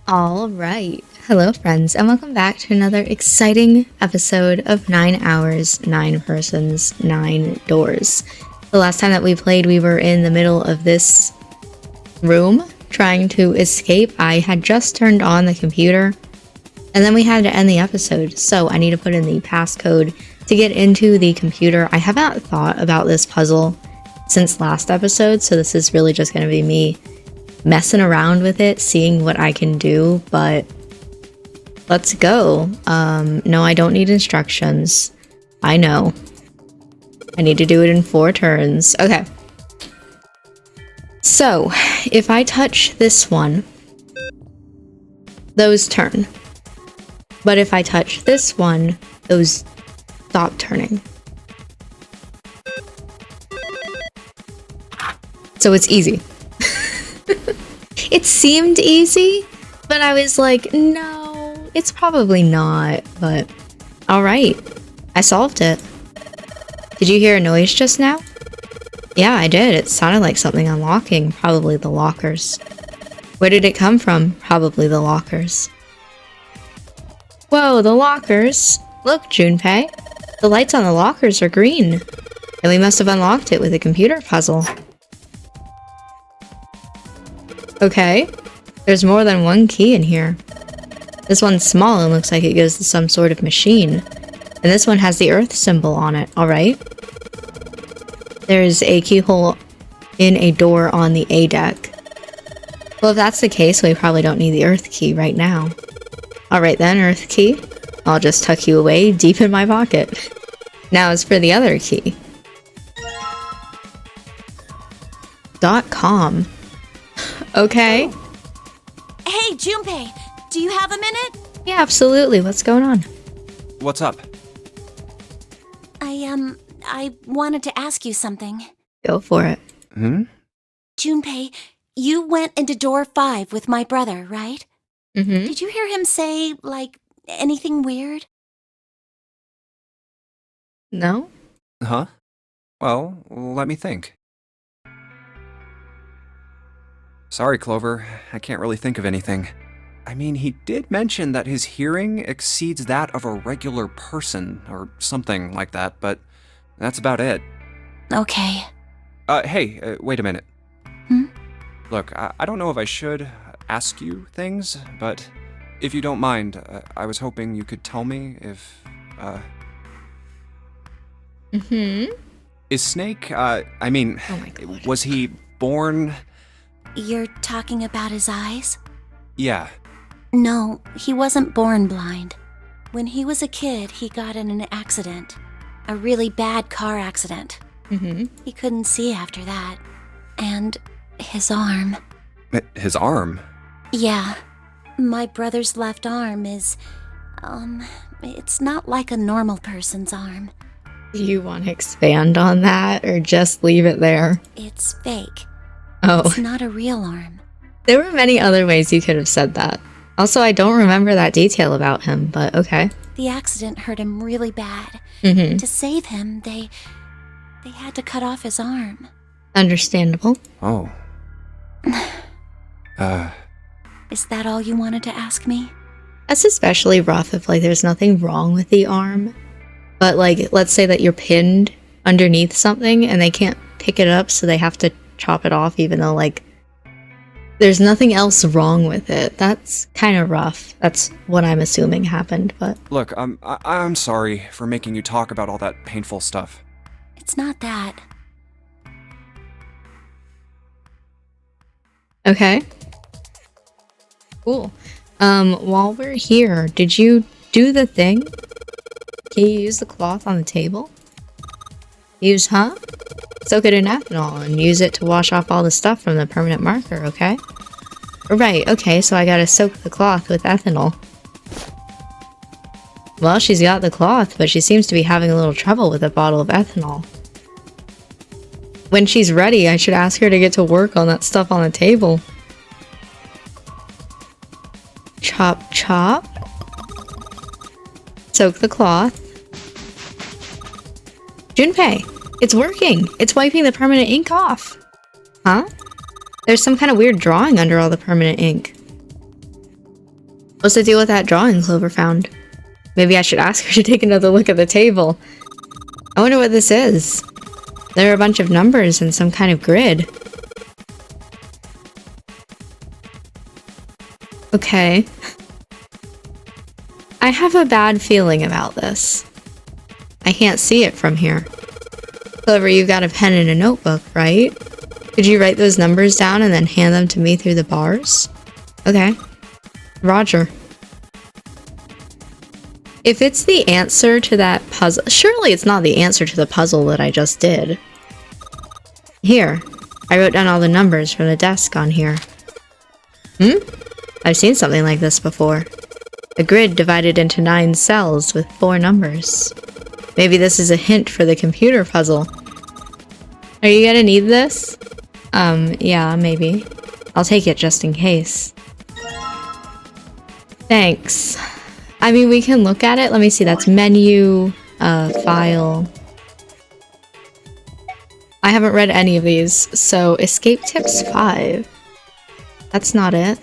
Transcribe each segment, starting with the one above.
All right. Hello, friends, and welcome back to another exciting episode of 9 Hours, 9 Persons, 9 Doors. The last time that we played, we were in the middle of this room trying to escape. I had just turned on the computer, and then we had to end the episode, so I need to put in the passcode to get into the computer. I haven't thought about this puzzle since last episode, so this is really just going to be me messing around with it, seeing what I can do, but let's go. No, I don't need instructions. I know. I need to do it in 4 turns. Okay. So, if I touch this one, those turn. But if I touch this one, those stop turning. So it's easy. It seemed easy, but I was like, no, it's probably not, but alright. I solved it. Did you hear a noise just now? Yeah, I did. It sounded like something unlocking, probably the lockers. Where did it come from? Probably the lockers. Whoa, the lockers! Look, Junpei. The lights on the lockers are green. And we must have unlocked it with a computer puzzle. Okay, there's more than one key in here. This one's small and looks like it goes to some sort of machine. And this one has the Earth symbol on it, alright? There's a keyhole in a door on the A deck. Well, if that's the case, we probably don't need the Earth key right now. Alright then, Earth key. I'll just tuck you away deep in my pocket. Now as for the other key. .com. Okay. Hey, Junpei, do you have a minute? Yeah, absolutely. What's going on? What's up? I wanted to ask you something. Go for it. Junpei, you went into door 5 with my brother, right? Mm-hmm. Did you hear him say, like, anything weird? No? Huh? Well, let me think. Sorry, Clover. I can't really think of anything. I mean, he did mention that his hearing exceeds that of a regular person, or something like that, but that's about it. Okay. Hey, wait a minute. Hmm? Look, I don't know if I should ask you things, but if you don't mind, I was hoping you could tell me if, Mm-hmm. Is Snake, Oh my god. was he born... You're talking about his eyes? Yeah. No, he wasn't born blind. When he was a kid, he got in an accident. A really bad car accident. Mm-hmm. He couldn't see after that. And his arm. His arm? Yeah. My brother's left arm is, it's not like a normal person's arm. Do you want to expand on that, or just leave it there? It's fake. Oh. It's not a real arm. There were many other ways you could have said that. Also, I don't remember that detail about him, but okay. The accident hurt him really bad. Mm-hmm. To save him, they had to cut off his arm. Understandable. Oh. Is that all you wanted to ask me? That's especially rough if, like, there's nothing wrong with the arm. But, like, let's say that you're pinned underneath something and they can't pick it up, so they have to chop it off, even though, like, there's nothing else wrong with it. That's kind of rough. That's what I'm assuming happened, but... Look, I'm sorry for making you talk about all that painful stuff. It's not that. Okay. Cool. While we're here, did you do the thing? Can you use the cloth on the table? Use, huh? Soak it in ethanol and use it to wash off all the stuff from the permanent marker, okay? Right, okay, so I gotta soak the cloth with ethanol. Well, she's got the cloth, but she seems to be having a little trouble with a bottle of ethanol. When she's ready, I should ask her to get to work on that stuff on the table. Chop, chop. Soak the cloth. Junpei, it's working. It's wiping the permanent ink off. Huh? There's some kind of weird drawing under all the permanent ink. What's the deal with that drawing Clover found? Maybe I should ask her to take another look at the table. I wonder what this is. There are a bunch of numbers and some kind of grid. Okay. I have a bad feeling about this. I can't see it from here. Clover, you've got a pen and a notebook, right? Could you write those numbers down and then hand them to me through the bars? Okay. Roger. If it's the answer to that puzzle... Surely it's not the answer to the puzzle that I just did. Here. I wrote down all the numbers from the desk on here. I've seen something like this before. A grid divided into 9 cells with 4 numbers. Maybe this is a hint for the computer puzzle. Are you gonna need this? Yeah, maybe. I'll take it just in case. Thanks. I mean, we can look at it. Let me see. That's menu, file. I haven't read any of these. So, escape tips 5. That's not it.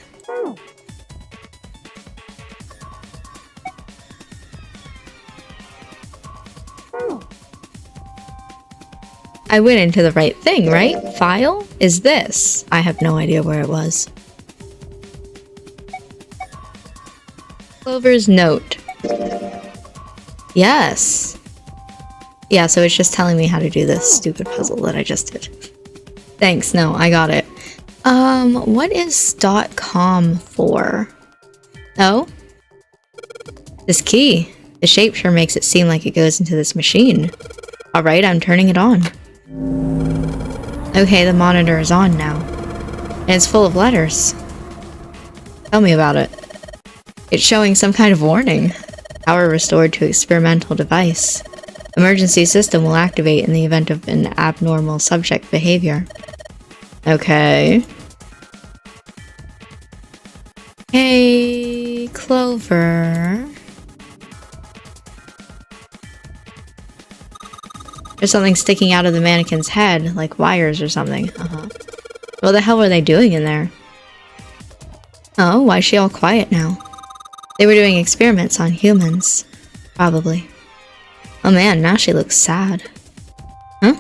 I went into the right thing, right? File? Is this? I have no idea where it was. Clover's note. Yes. Yeah, so it's just telling me how to do this stupid puzzle that I just did. Thanks, no, I got it. What is .com for? Oh? This key. The shape sure makes it seem like it goes into this machine. Alright, I'm turning it on. Okay, the monitor is on now. And it's full of letters. Tell me about it. It's showing some kind of warning. Power restored to experimental device. Emergency system will activate in the event of an abnormal subject behavior. Okay. Hey, Clover. There's something sticking out of the mannequin's head, like wires or something. What the hell were they doing in there? Oh, why is she all quiet now? They were doing experiments on humans. Probably. Oh man, now she looks sad. Huh?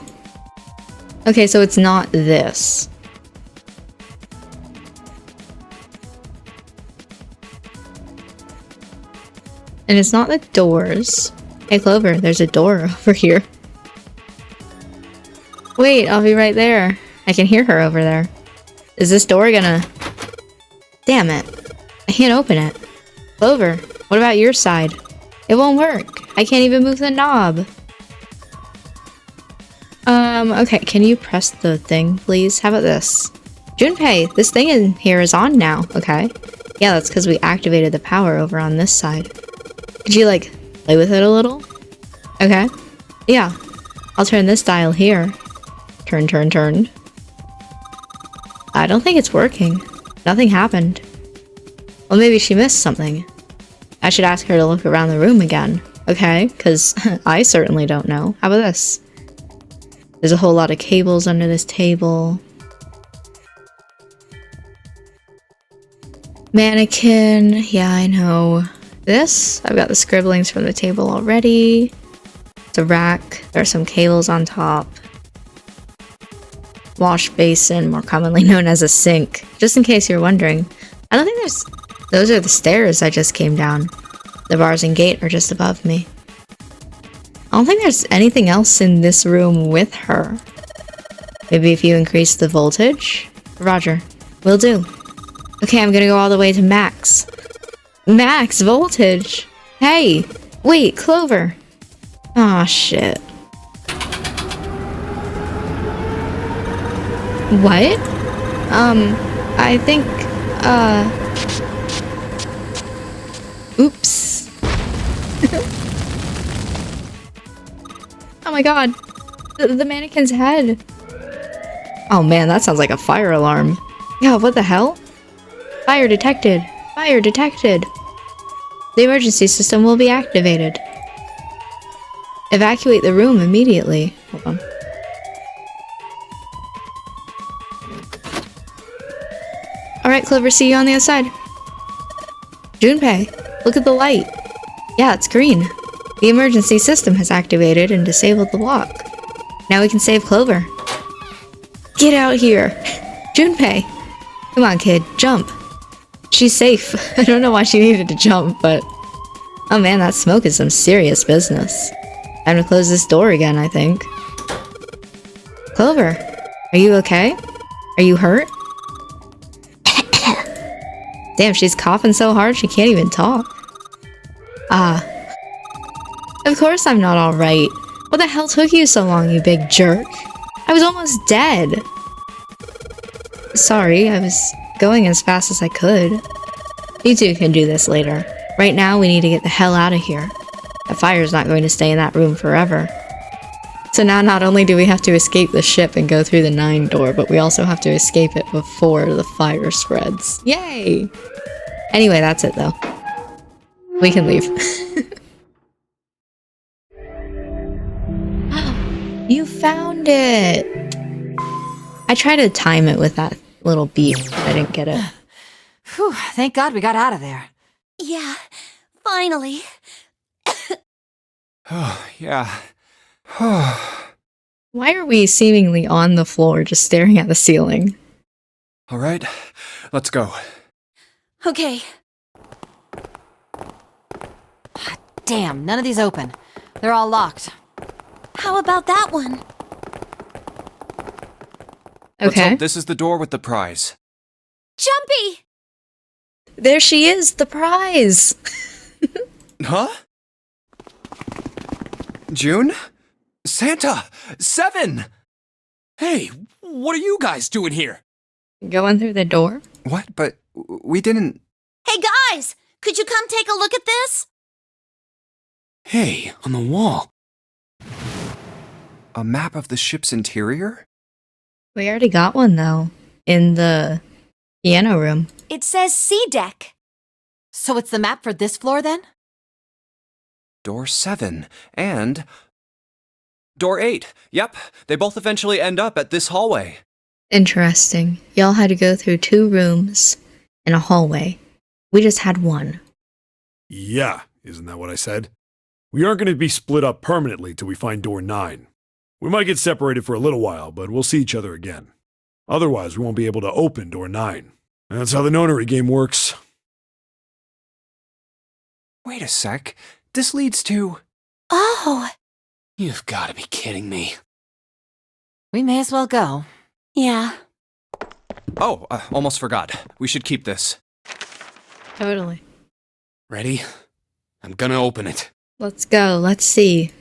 Okay, so it's not this. And it's not the doors. Hey Clover, there's a door over here. Wait, I'll be right there. I can hear her over there. Is this door gonna... Damn it. I can't open it. Clover, what about your side? It won't work. I can't even move the knob. Okay, can you press the thing, please? How about this? Junpei, this thing in here is on now, okay? Yeah, that's because we activated the power over on this side. Could you, like, play with it a little? Okay. Yeah. I'll turn this dial here. Turn, turn, turn. I don't think it's working. Nothing happened. Well, maybe she missed something. I should ask her to look around the room again. Okay, because I certainly don't know. How about this? There's a whole lot of cables under this table. Mannequin. Yeah, I know. This? I've got the scribblings from the table already. It's a rack. There are some cables on top. Wash basin, more commonly known as a sink. Just in case you're wondering. I don't think there's... Those are the stairs I just came down. The bars and gate are just above me. I don't think there's anything else in this room with her. Maybe if you increase the voltage? Roger. Will do. Okay, I'm gonna go all the way to max. Max voltage? Hey! Wait, Clover! Aw, shit. What? I think, Oops. Oh my god. The mannequin's head. Oh man, that sounds like a fire alarm. Yeah, what the hell? Fire detected. Fire detected. The emergency system will be activated. Evacuate the room immediately. Hold on. Alright, Clover, see you on the other side. Junpei, look at the light. Yeah, it's green. The emergency system has activated and disabled the lock. Now we can save Clover. Get out here. Junpei. Come on, kid. Jump. She's safe. I don't know why she needed to jump, but... Oh man, that smoke is some serious business. Time to close this door again, I think. Clover, are you okay? Are you hurt? Damn, she's coughing so hard she can't even talk. Of course I'm not alright. What the hell took you so long, you big jerk? I was almost dead. Sorry, I was going as fast as I could. You two can do this later. Right now, we need to get the hell out of here. The fire's not going to stay in that room forever. So now not only do we have to escape the ship and go through the 9 door, but we also have to escape it before the fire spreads. Yay! Anyway, that's it though. We can leave. You found it! I tried to time it with that little beep, but I didn't get it. Whew, thank God we got out of there. Yeah, finally. Oh, yeah. Why are we seemingly on the floor just staring at the ceiling? All right, let's go. Okay. Damn, none of these open. They're all locked. How about that one? Let's Okay. hope this is the door with the prize. Jumpy! There she is, the prize! Huh? June? Santa! 7! Hey, what are you guys doing here? Going through the door? What? But we didn't... Hey guys! Could you come take a look at this? Hey, on the wall. A map of the ship's interior? We already got one though, in the piano room. It says C deck. So it's the map for this floor then? Door 7. And... Door 8. Yep, they both eventually end up at this hallway. Interesting. Y'all had to go through 2 rooms and a hallway. We just had one. Yeah, isn't that what I said? We aren't going to be split up permanently till we find door 9. We might get separated for a little while, but we'll see each other again. Otherwise, we won't be able to open door 9. That's how the nonary game works. Wait a sec. This leads to... Oh, You've got to be kidding me. We may as well go. yeah. Oh, almost forgot. We should keep this. Totally. Ready? I'm gonna open it. Let's go. Let's see. Is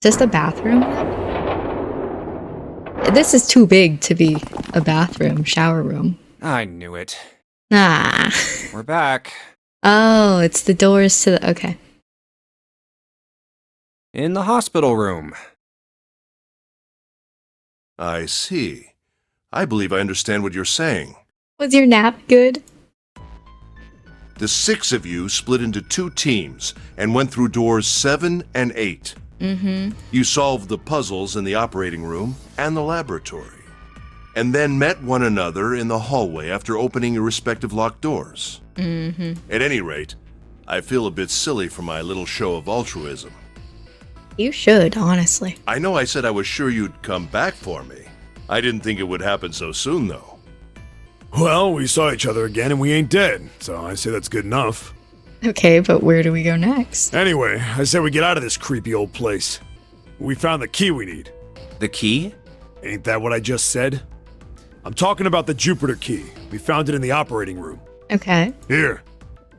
this the bathroom? This is too big to be a bathroom, shower room. I knew it. Ah. We're back. Oh, it's the doors to the... Okay. In the hospital room. I see. I believe I understand what you're saying. Was your nap good? The 6 of you split into 2 teams and went through doors 7 and 8. Mm-hmm. You solved the puzzles in the operating room and the laboratory, and then met one another in the hallway after opening your respective locked doors. Mm-hmm. At any rate, I feel a bit silly for my little show of altruism. You should, honestly. I know I said I was sure you'd come back for me. I didn't think it would happen so soon, though. Well, we saw each other again and we ain't dead, so I say that's good enough. Okay, but where do we go next? Anyway, I say we get out of this creepy old place. We found the key we need. The key? Ain't that what I just said? I'm talking about the Jupiter key. We found it in the operating room. Okay. Here.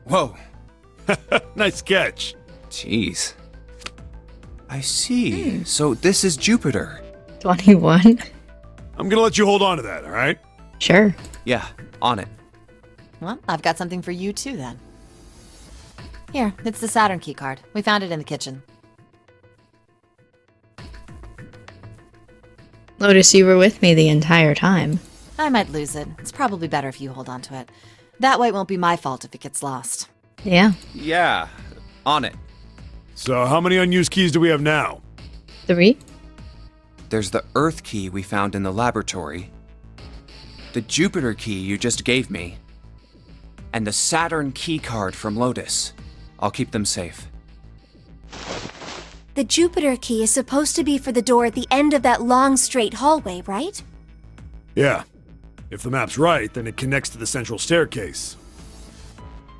Whoa. Nice catch. Jeez. I see. So this is Jupiter. 21. I'm gonna let you hold on to that, alright? Sure. Yeah, on it. Well, I've got something for you too then. Here, it's the Saturn key card. We found it in the kitchen. Lotus, you were with me the entire time. I might lose it. It's probably better if you hold on to it. That way it won't be my fault if it gets lost. Yeah. Yeah, on it. So, how many unused keys do we have now? 3? There's the Earth key we found in the laboratory. The Jupiter key you just gave me. and the Saturn keycard from Lotus. I'll keep them safe. The Jupiter key is supposed to be for the door at the end of that long, straight hallway, right? Yeah. If the map's right, then it connects to the central staircase.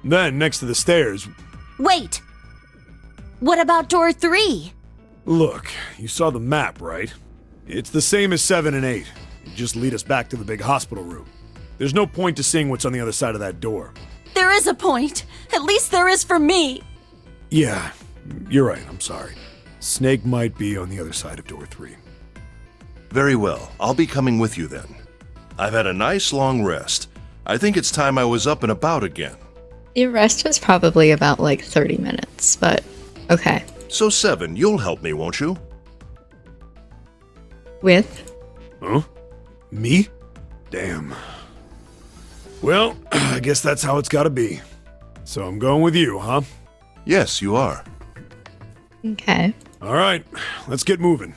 Then, next to the stairs, Wait! What about door 3? look, you saw the map, right? It's the same as 7 and 8. You just lead us back to the big hospital room. There's no point to seeing what's on the other side of that door. There is a point. At least there is for me. Yeah, you're right, I'm sorry. Snake might be on the other side of door 3. Very well. I'll be coming with you then. I've had a nice long rest. I think it's time I was up and about again. Your rest was probably about like 30 minutes, but okay. So 7, you'll help me, won't you? With? Huh? Me? Damn. Well, I guess that's how it's gotta be. So I'm going with you, huh? Yes, you are. Okay. Alright, let's get moving.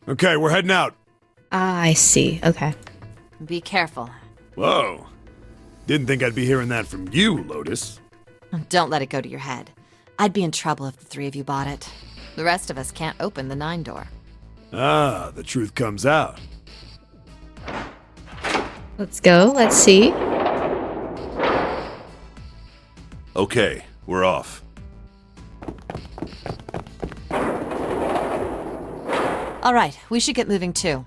Okay, we're heading out. Ah, I see. Okay. Be careful. Whoa. Didn't think I'd be hearing that from you, Lotus. Don't let it go to your head. I'd be in trouble if the 3 of you bought it. The rest of us can't open the 9 door. Ah, the truth comes out. Let's go. Let's see. Okay, we're off. All right, we should get moving too.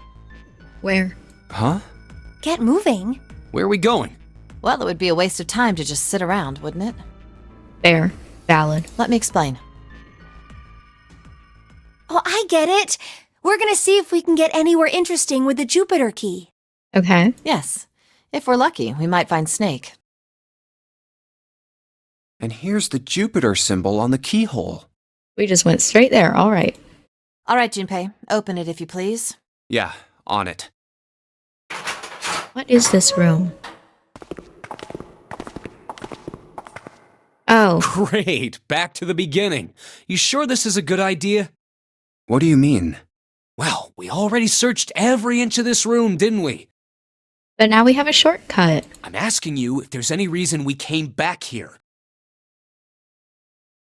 Where? Huh? Get moving. Where are we going? Well, it would be a waste of time to just sit around, wouldn't it? Fair. Valid. Let me explain. Oh, I get it. We're gonna see if we can get anywhere interesting with the Jupiter key. Okay. Yes. If we're lucky, we might find Snake. And here's the Jupiter symbol on the keyhole. We just went straight there. All right. All right, Junpei, open it if you please. Yeah, on it. What is this room? Oh, Great, back to the beginning. You sure this is a good idea? What do you mean? Well, we already searched every inch of this room, didn't we? but now we have a shortcut. I'm asking you if there's any reason we came back here.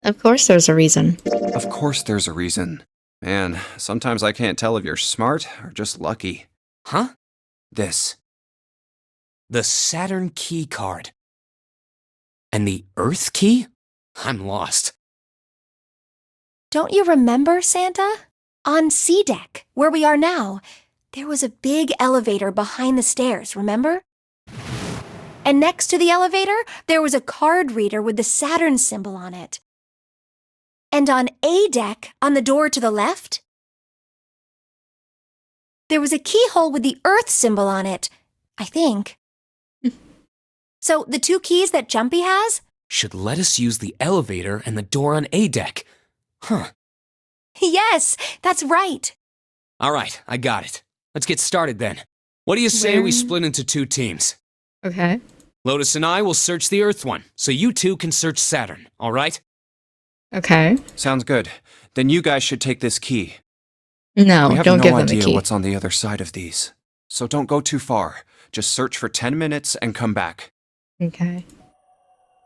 Of course there's a reason. Of course there's a reason. Man, sometimes I can't tell if you're smart or just lucky. Huh? This. The Saturn key card. And the Earth key? I'm lost. Don't you remember, Santa? On C deck, where we are now, there was a big elevator behind the stairs, remember? And next to the elevator, there was a card reader with the Saturn symbol on it. And on A deck, on the door to the left, there was a keyhole with the Earth symbol on it, I think. So the 2 keys that Jumpy has? Should let us use the elevator and the door on A deck. Huh. Yes, that's right. All right, I got it. Let's get started then. What do you say we Where- split into 2 teams? Okay. Lotus and I will search the Earth one, so you 2 can search Saturn, all right? Okay. Sounds good. Then you guys should take this key. No, We have don't no give them the idea key. what's on the other side of these. So don't go too far. Just search for 10 minutes and come back. Okay.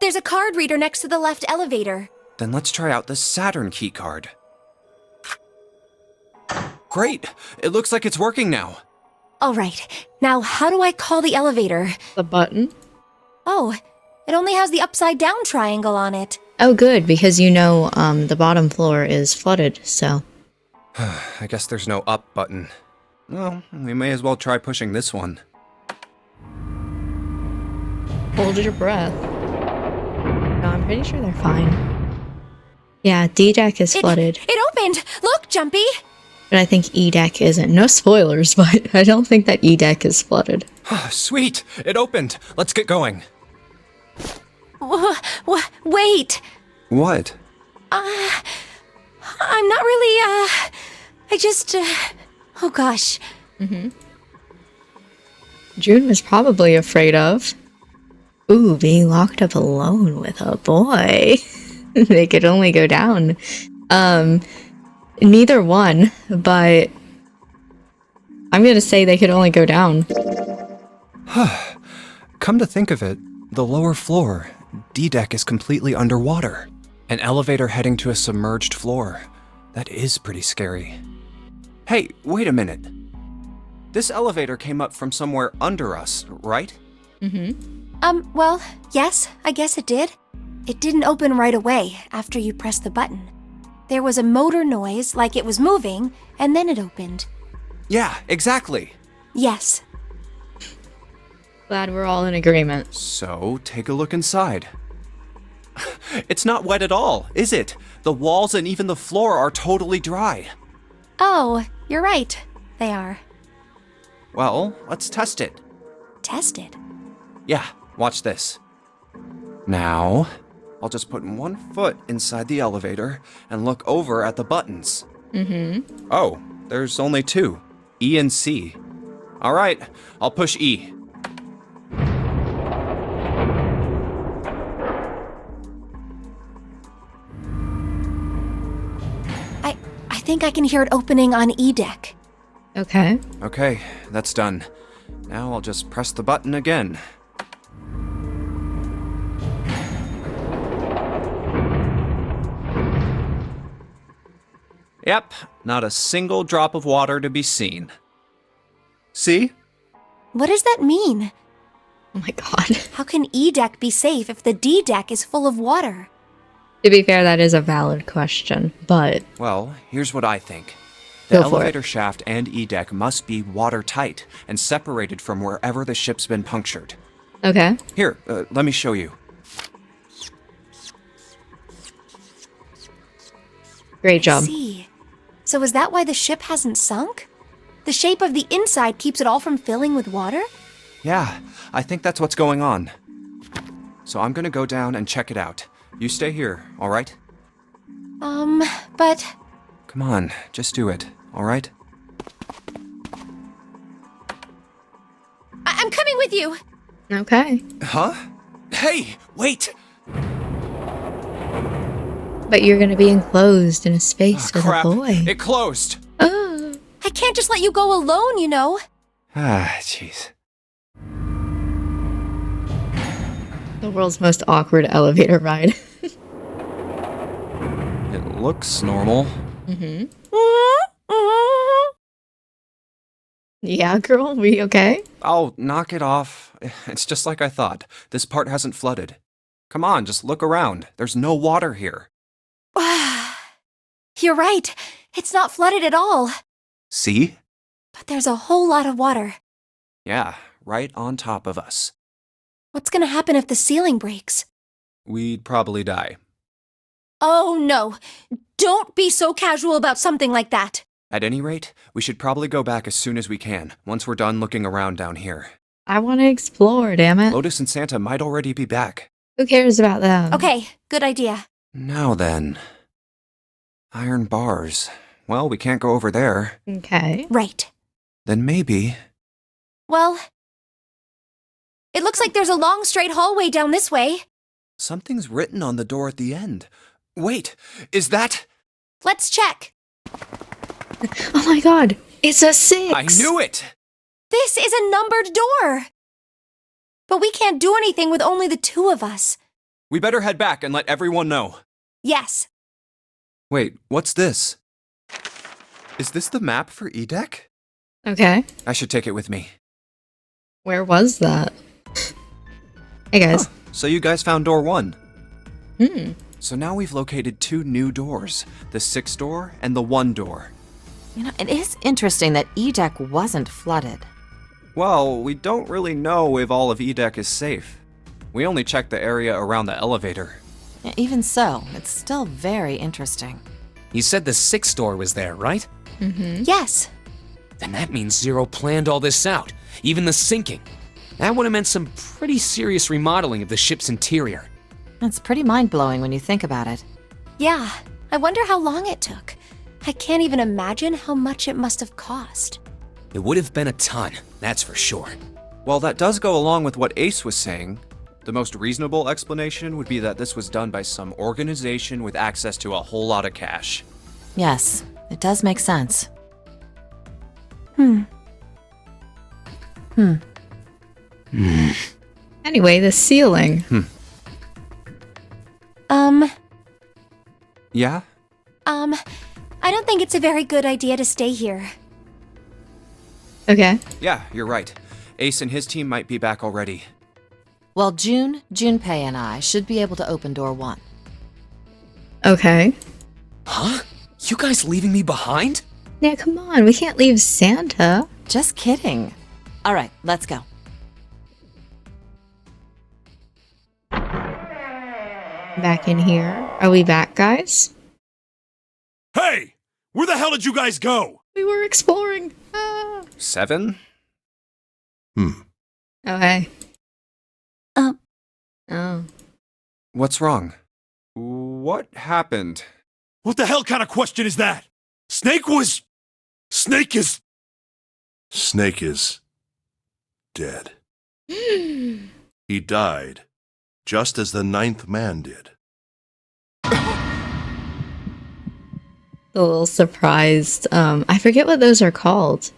There's a card reader next to the left elevator. Then let's try out the Saturn key card. Great! It looks like it's working now. All right, now how do I call the elevator? The button. Oh, it only has the upside down triangle on it. Oh, good, because you know the bottom floor is flooded, so. I guess there's no up button. Well, we may as well try pushing this one. Hold your breath. No, I'm pretty sure they're fine. Yeah, D deck is flooded, It opened! Look, Jumpy! but I think E deck isn't. No spoilers, but I don't think that E deck is flooded. Sweet! It opened! Let's get going. Wait! What? I'm not really, I just, oh gosh. June was probably afraid of. Ooh, being locked up alone with a boy. They could only go down. Neither one, but I'm gonna say they could only go down. Come to think of it, the lower floor, D-deck, is completely underwater. An elevator heading to a submerged floor. That is pretty scary. Hey, wait a minute. This elevator came up from somewhere under us, right? Well, yes, I guess it did. It didn't open right away after you pressed the button. There was a motor noise like it was moving, and then it opened. Yeah, exactly. Yes. Glad we're all in agreement. So, take a look inside. It's not wet at all, is it? The walls and even the floor are totally dry. Oh, you're right. They are. Well, let's test it. Tested. Yeah, watch this. Now, I'll just put one foot inside the elevator and look over at the buttons. Oh, there's only two, E and C. All right, I'll push E. I think I can hear it opening on E-deck. Okay. Okay, that's done. Now I'll just press the button again. Yep, not a single drop of water to be seen. See? What does that mean? Oh my god. How can E-deck be safe if the D-deck is full of water? To be fair, that is a valid question, but Well, here's what I think. The Go for it. elevator shaft and E-deck must be watertight and separated from wherever the ship's been punctured. okay. Here, let me show you. Great job. See. So is that why the ship hasn't sunk? The shape of the inside keeps it all from filling with water? Yeah, I think that's what's going on. So I'm gonna go down and check it out. You stay here, all right? But Come on, just do it, all right? I'm coming with you. Okay. Huh? Hey, wait! But you're gonna be enclosed in a space with Crap, a boy. it closed! Oh. I can't just let you go alone, you know. Ah, jeez. The world's most awkward elevator ride. It looks normal. Yeah, girl, we okay? Oh, knock it off. It's just like I thought. This part hasn't flooded. Come on, just look around. There's no water here. You're right. It's not flooded at all. See? But there's a whole lot of water. Yeah, right on top of us. What's gonna happen if the ceiling breaks? We'd probably die. Oh no. Don't be so casual about something like that. At any rate, we should probably go back as soon as we can, once we're done looking around down here. I want to explore, damn it. Lotus and Santa might already be back. Who cares about them? Okay, good idea. Now then. Iron bars. Well, we can't go over there. Okay. Right. Then maybe... Well, it looks like there's a long straight hallway down this way. Something's written on the door at the end. Wait, is that... Let's check. Oh my god. It's a 6. I knew it! This is a numbered door. But we can't do anything with only the two of us. We better head back and let everyone know. Yes. Wait, what's this? Is this the map for E-deck? Okay. I should take it with me. Where was that? Hey guys. So you guys found door 1. Hmm. So now we've located 2 new doors. The 6 door and the 1 door. You know, it is interesting that E-deck wasn't flooded. Well, we don't really know if all of E-deck is safe. We only checked the area around the elevator. Yeah, even so, it's still very interesting. You said the 6th door was there, right? Yes. Then that means Zero planned all this out, even the sinking. That would have meant some pretty serious remodeling of the ship's interior. It's pretty mind-blowing when you think about it. Yeah. I wonder how long it took. I can't even imagine how much it must have cost. It would have been a ton, that's for sure. Well, that does go along with what Ace was saying. The most reasonable explanation would be that this was done by some organization with access to a whole lot of cash. Yes, it does make sense. Anyway, the ceiling. Yeah? I don't think it's a very good idea to stay here. Okay. Yeah, you're right. Ace and his team might be back already. Well, Junpei and I should be able to open door 1. Okay. Huh? You guys leaving me behind? Yeah, come on. We can't leave Santa. Just kidding. All right, let's go. Back in here. Are we back, guys? Hey! Where the hell did you guys go? We were exploring. Ah. 7? Oh, hey. Um. Oh. What's wrong? What happened? What the hell kind of question is that? Snake is... Snake is dead. He died, just as the 9th man did. A little surprised. I forget what those are called.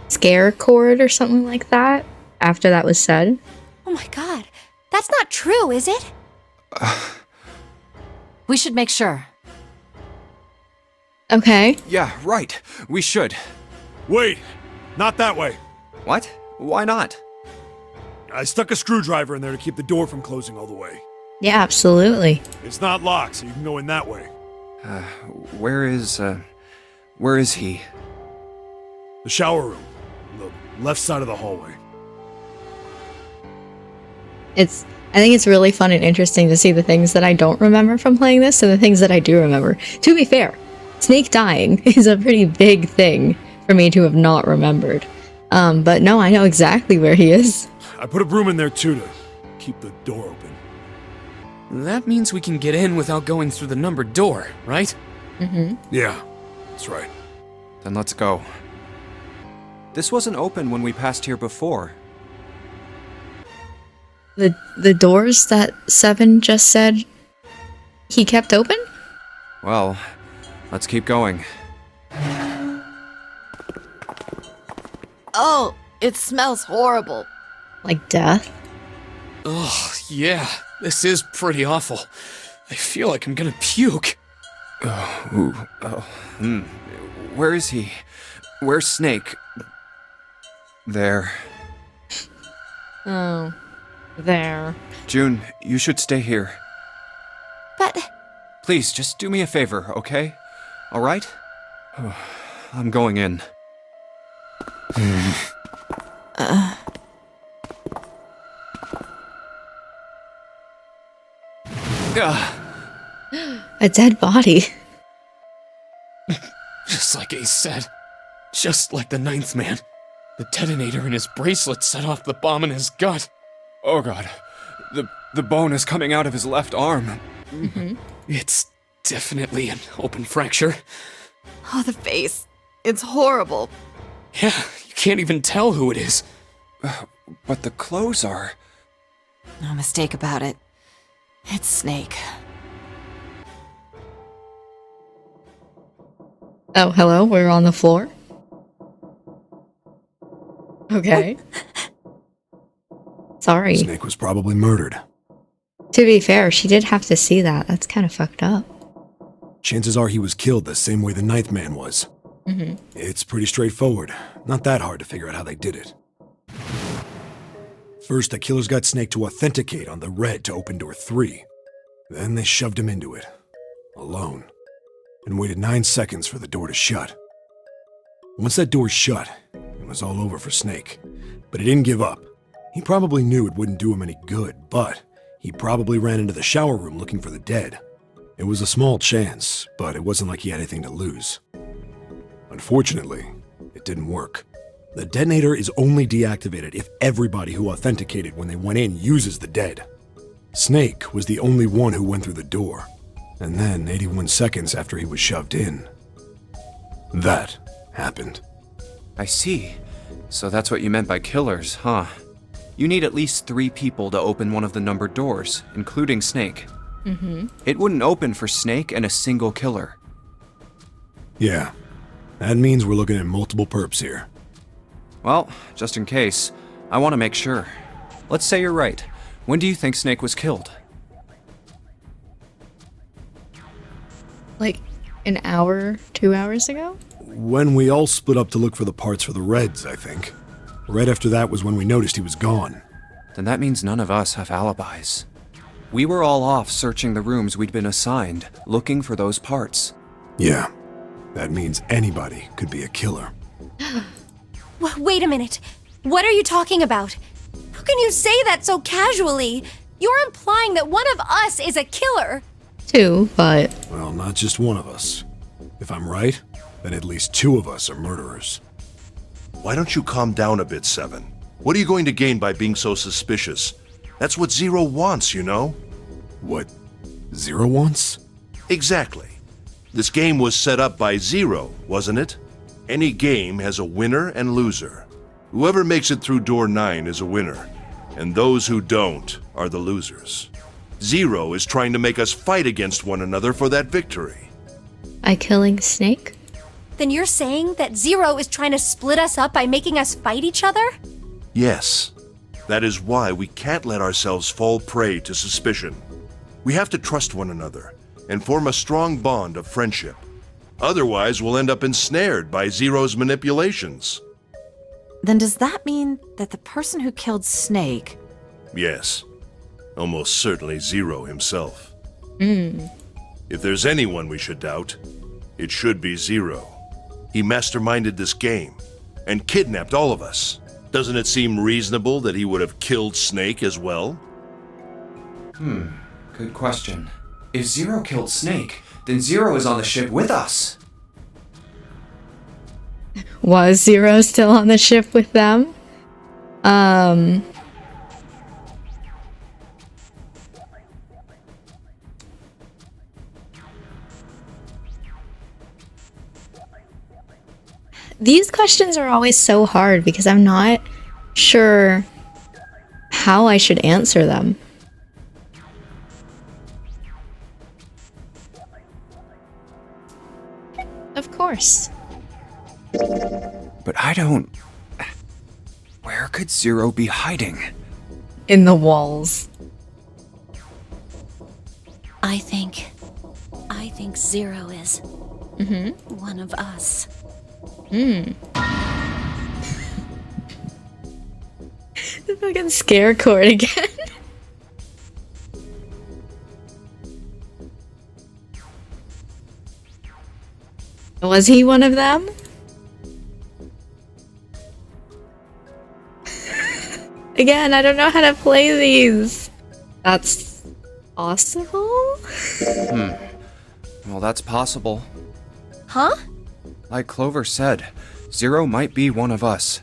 Scare cord or something like that, after that was said. Oh my god. That's not true, is it? We should make sure. Okay. Yeah, right. We should. Wait, not that way. What? Why not? I stuck a screwdriver in there to keep the door from closing all the way. Yeah, absolutely. It's not locked, so you can go in that way. Where is he? The shower room, on the left side of the hallway. I think it's really fun and interesting to see the things that I don't remember from playing this and the things that I do remember. To be fair, Snake dying is a pretty big thing for me to have not remembered. But no, I know exactly where he is. I put a broom in there too to keep the door open. That means we can get in without going through the numbered door, right? Yeah, that's right. Then let's go. This wasn't open when we passed here before. The doors that Seven just said he kept open? Well, let's keep going. Oh, it smells horrible. Like death? Ugh, yeah, this is pretty awful. I feel like I'm gonna puke. Where is he? Where's Snake? There. Oh. There. June, you should stay here. But Please, just do me a favor, okay? Alright? I'm going in. A dead body. Just like Ace said. Just like the 9th man. The detonator in his bracelet set off the bomb in his gut. Oh god. The bone is coming out of his left arm. It's definitely an open fracture. Oh, the face. It's horrible. Yeah, you can't even tell who it is. But the clothes are... No mistake about it. It's Snake. Oh, hello? We're on the floor? Okay. Sorry. Snake was probably murdered. To be fair, she did have to see that. That's kind of fucked up. Chances are he was killed the same way the 9th man was. It's pretty straightforward. Not that hard to figure out how they did it. First, the killers got Snake to authenticate on the red to open door 3. Then they shoved him into it. Alone. And waited 9 seconds for the door to shut. Once that door shut, it was all over for Snake. But he didn't give up. He probably knew it wouldn't do him any good, but he probably ran into the shower room looking for the dead. It was a small chance, but it wasn't like he had anything to lose. Unfortunately, it didn't work. The detonator is only deactivated if everybody who authenticated when they went in uses the dead. Snake was the only one who went through the door. And then, 81 seconds after he was shoved in, that happened. I see. So that's what you meant by killers, huh? You need at least 3 people to open one of the numbered doors, including Snake. It wouldn't open for Snake and a single killer. Yeah, that means we're looking at multiple perps here. Well, just in case, I want to make sure. Let's say you're right. When do you think Snake was killed? Like an hour, 2 hours ago? When we all split up to look for the parts for the Reds, I think. Right after that was when we noticed he was gone. Then that means none of us have alibis. We were all off searching the rooms we'd been assigned, looking for those parts. Yeah, that means anybody could be a killer. Wait a minute. What are you talking about? How can you say that so casually? You're implying that one of us is a killer. 2, but Well, not just one of us. If I'm right, then at least 2 of us are murderers. Why don't you calm down a bit, Seven? What are you going to gain by being so suspicious? That's what Zero wants, you know? What Zero wants? Exactly. This game was set up by Zero, wasn't it? Any game has a winner and loser. Whoever makes it through door 9 is a winner, and those who don't are the losers. Zero is trying to make us fight against one another for that victory. by killing Snake? Then you're saying that Zero is trying to split us up by making us fight each other? Yes. That is why we can't let ourselves fall prey to suspicion. We have to trust one another and form a strong bond of friendship. Otherwise, we'll end up ensnared by Zero's manipulations. Then does that mean that the person who killed Snake... Yes. Almost certainly Zero himself. If there's anyone we should doubt, it should be Zero. He masterminded this game and kidnapped all of us. Doesn't it seem reasonable that he would have killed Snake as well? Good question. If Zero killed Snake, then Zero is on the ship with us. Was Zero still on the ship with them? These questions are always so hard because I'm not sure how I should answer them. Of course. But I don't... Where could Zero be hiding? In the walls. I think Zero is one of us. The fucking scare cord again. Was he one of them? Again, I don't know how to play these. That's possible? Well, that's possible. Huh? Like Clover said, Zero might be one of us.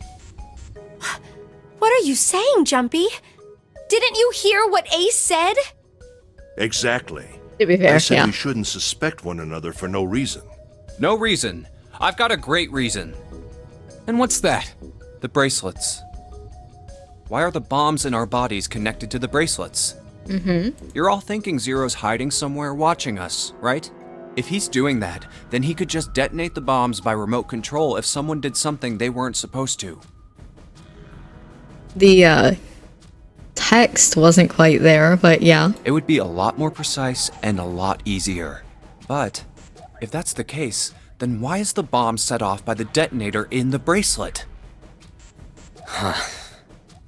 What are you saying, Jumpy? Didn't you hear what Ace said? Exactly. To be I fair, said yeah. we shouldn't suspect one another for no reason. No reason. I've got a great reason. And what's that? The bracelets. Why are the bombs in our bodies connected to the bracelets? You're all thinking Zero's hiding somewhere watching us, right? If he's doing that, then he could just detonate the bombs by remote control if someone did something they weren't supposed to. The text wasn't quite there, but yeah. It would be a lot more precise and a lot easier. But if that's the case, then why is the bomb set off by the detonator in the bracelet?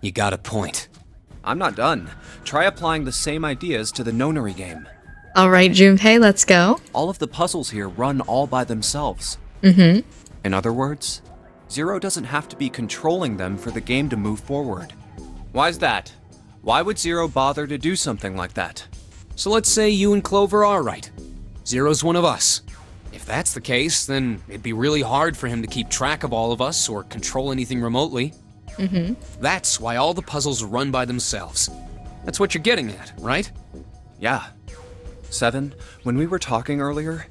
You got a point. I'm not done. Try applying the same ideas to the Nonary game. Alright, Junpei, let's go. All of the puzzles here run all by themselves. In other words, Zero doesn't have to be controlling them for the game to move forward. Why's that? Why would Zero bother to do something like that? So let's say you and Clover are right. Zero's one of us. If that's the case, then it'd be really hard for him to keep track of all of us or control anything remotely. That's why all the puzzles run by themselves. That's what you're getting at, right? Yeah. 7, when we were talking earlier,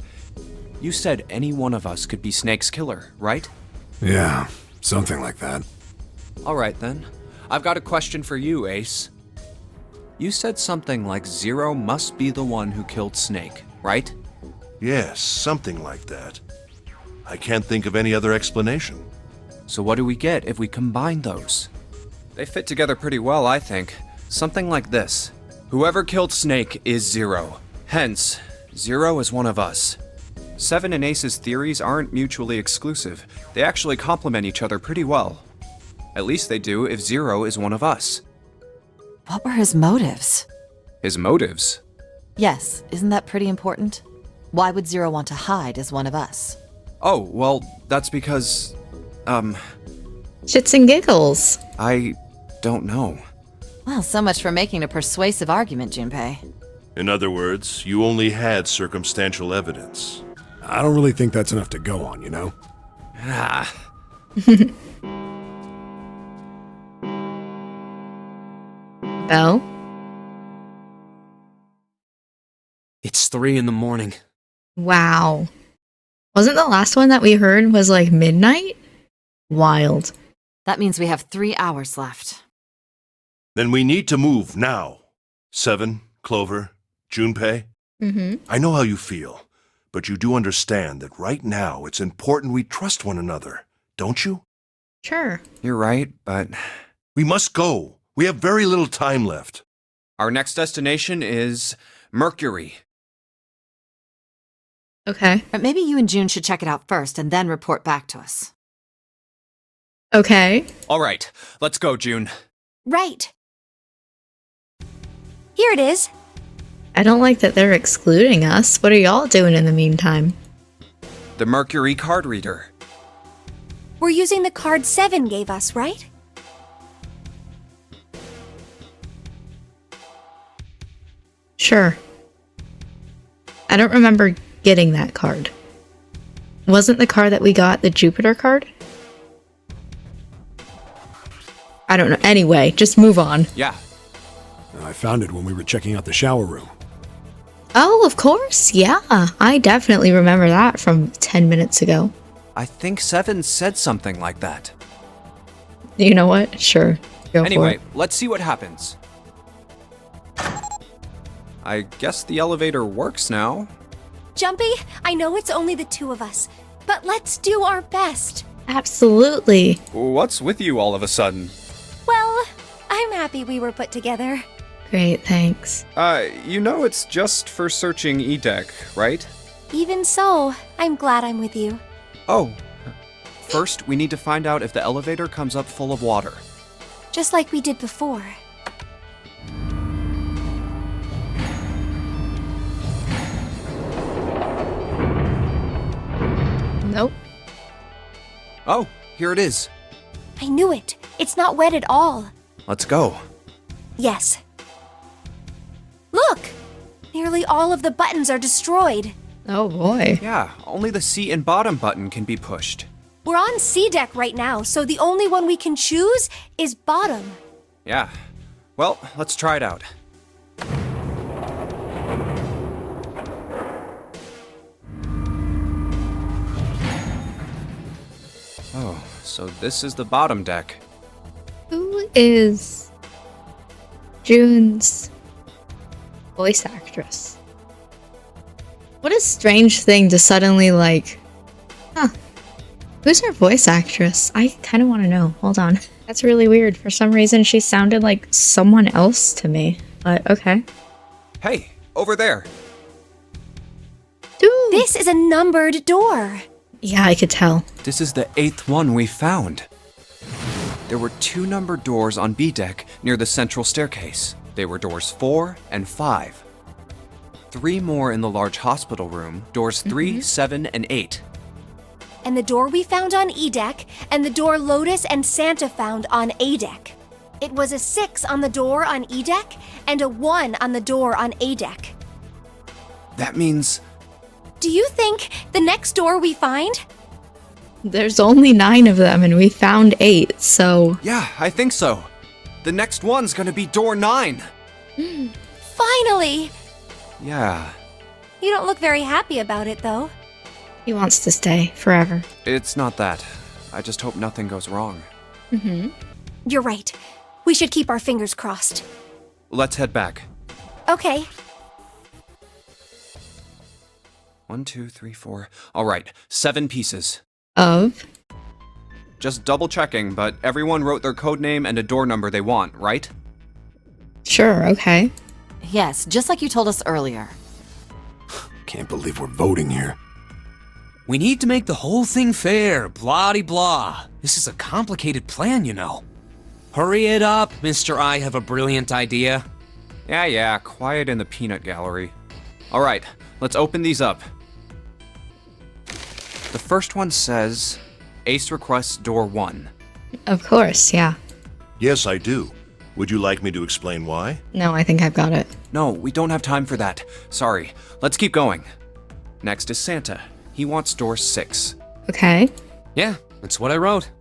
you said any one of us could be Snake's killer, right? Yeah, something like that. Alright then. I've got a question for you, Ace. You said something like Zero must be the one who killed Snake, right? Yes, something like that. I can't think of any other explanation. So what do we get if we combine those? They fit together pretty well, I think. Something like this. Whoever killed Snake is Zero. Hence, Zero is one of us. Seven and Ace's theories aren't mutually exclusive. They actually complement each other pretty well. At least they do if Zero is one of us. What were his motives? His motives? Yes, isn't that pretty important? Why would Zero want to hide as one of us? Oh, well, that's because... Shits and giggles. I don't know. Well, so much for making a persuasive argument, Junpei. In other words, you only had circumstantial evidence. I don't really think that's enough to go on, you know? Ah. Belle? It's 3 in the morning. Wow. Wasn't the last one that we heard was like midnight? Wild. That means we have 3 hours left. Then we need to move now. Seven, Clover, Junpei. Mm-hmm. I know how you feel, but you do understand that right now it's important we trust one another, don't you? Sure. You're right, but We must go. We have very little time left. our next destination is Mercury. Okay. But maybe you and June should check it out first and then report back to us. Okay. All right, let's go, June. Right. Here it is. I don't like that they're excluding us. What are y'all doing in the meantime? The Mercury card reader. We're using the card 7 gave us, right? Sure. I don't remember getting that card. Wasn't the card that we got the Jupiter card? I don't know. Anyway, just move on. Yeah. I found it when we were checking out the shower room. Oh, of course. Yeah. I definitely remember that from 10 minutes ago. I think Seven said something like that. You know what? Sure. Go for Anyway, it. let's see what happens. I guess the elevator works now. Jumpy, I know it's only the two of us, but let's do our best. Absolutely. What's with you all of a sudden? Well, I'm happy we were put together. Great, thanks. You know it's just for searching E-Deck, right? Even so, I'm glad I'm with you. Oh. First, we need to find out if the elevator comes up full of water. Just like we did before. Nope. Oh, here it is. I knew it. It's not wet at all. Let's go. Yes. Look! Nearly all of the buttons are destroyed. Oh boy. Yeah, only the seat and bottom button can be pushed. We're on C deck right now, so the only one we can choose is bottom. Yeah. Well, let's try it out. Oh, so this is the bottom deck. Who is June's voice actress? What a strange thing to suddenly who's her voice actress? I kind of want to know. Hold on. That's really weird. For some reason, she sounded like someone else to me. But okay. Hey, over there. Dude. This is a numbered door. Yeah, I could tell. This is the 8th one we found. There were 2 numbered doors on B deck near the central staircase. They were doors 4 and 5. 3 more in the large hospital room, doors 3, 7, and 8. And the door we found on E deck, and the door Lotus and Santa found on A deck. It was a 6 on the door on E deck, and a 1 on the door on A deck. That means... Do you think the next door we find? There's only 9 of them, and we found 8, so... Yeah, I think so. The next one's gonna be door 9. Finally! Yeah, You don't look very happy about it, though. He wants to stay forever. it's not that. I just hope nothing goes wrong. You're right. We should keep our fingers crossed. Let's head back. Okay. 1, 2, 3, 4. All right, 7 pieces. Of? Just double checking, but everyone wrote their code name and a door number they want, right? Sure, okay. Yes, just like you told us earlier. Can't believe we're voting here. We need to make the whole thing fair, blah-de-blah. This is a complicated plan, you know. Hurry it up, Mr. I have a brilliant idea. Yeah, quiet in the peanut gallery. Alright, let's open these up. The first one says, Ace requests door 1. Of course, yeah. Yes, I do. Would you like me to explain why? No, I think I've got it. No, we don't have time for that. Sorry, let's keep going. Next is Santa. He wants door 6. Okay. Yeah, that's what I wrote.